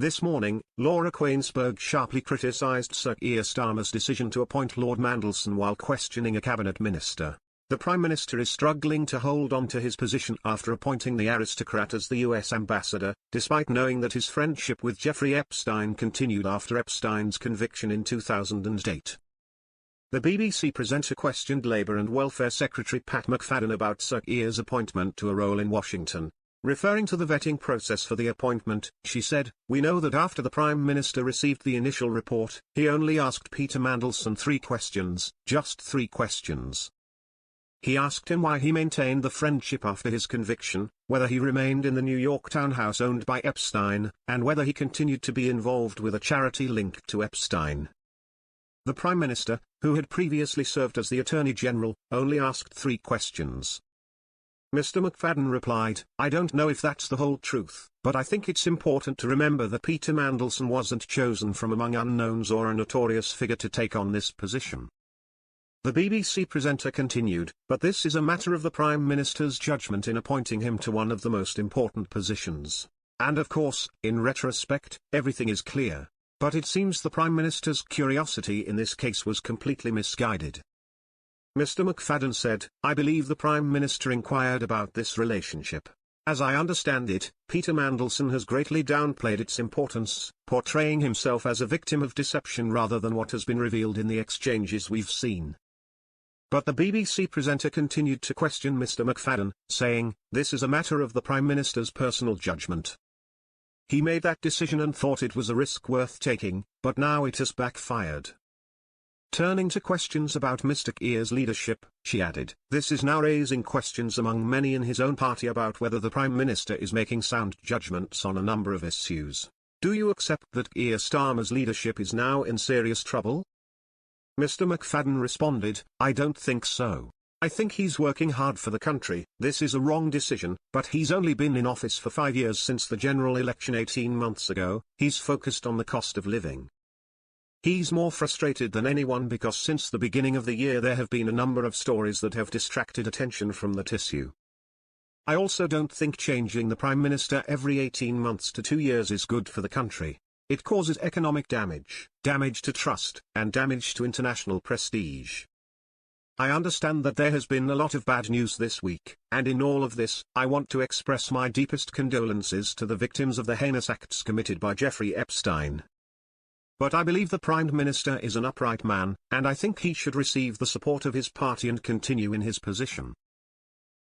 This morning, Laura Kuenssberg sharply criticised Sir Keir Starmer's decision to appoint Lord Mandelson while questioning a cabinet minister. The Prime Minister is struggling to hold on to his position after appointing the aristocrat as the US ambassador, despite knowing that his friendship with Jeffrey Epstein continued after Epstein's conviction in 2008. The BBC presenter questioned Labour and Welfare Secretary Pat McFadden about Sir Keir's appointment to a role in Washington. Referring to the vetting process for the appointment, she said, "We know that after the Prime Minister received the initial report, he only asked Peter Mandelson 3 questions, just 3 questions. He asked him why he maintained the friendship after his conviction, whether he remained in the New York townhouse owned by Epstein, and whether he continued to be involved with a charity linked to Epstein." The Prime Minister, who had previously served as the Attorney General, only asked 3 questions. Mr. McFadden replied, "I don't know if that's the whole truth, but I think it's important to remember that Peter Mandelson wasn't chosen from among unknowns or a notorious figure to take on this position." The BBC presenter continued, "But this is a matter of the Prime Minister's judgment in appointing him to one of the most important positions. And of course, in retrospect, everything is clear. But it seems the Prime Minister's curiosity in this case was completely misguided." Mr. McFadden said, "I believe the Prime Minister inquired about this relationship. As I understand it, Peter Mandelson has greatly downplayed its importance, portraying himself as a victim of deception rather than what has been revealed in the exchanges we've seen." But the BBC presenter continued to question Mr. McFadden, saying, "This is a matter of the Prime Minister's personal judgment. He made that decision and thought it was a risk worth taking, but now it has backfired." Turning to questions about Mr. Keir's leadership, she added, "This is now raising questions among many in his own party about whether the Prime Minister is making sound judgments on a number of issues. Do you accept that Keir Starmer's leadership is now in serious trouble?" Mr. McFadden responded, "I don't think so. I think he's working hard for the country. This is a wrong decision, but he's only been in office for 5 years since the general election 18 months ago. He's focused on the cost of living. He's more frustrated than anyone because since the beginning of the year there have been a number of stories that have distracted attention from that issue. I also don't think changing the Prime Minister every 18 months to 2 years is good for the country. It causes economic damage, damage to trust, and damage to international prestige. I understand that there has been a lot of bad news this week, and in all of this, I want to express my deepest condolences to the victims of the heinous acts committed by Jeffrey Epstein. But I believe the Prime Minister is an upright man, and I think he should receive the support of his party and continue in his position.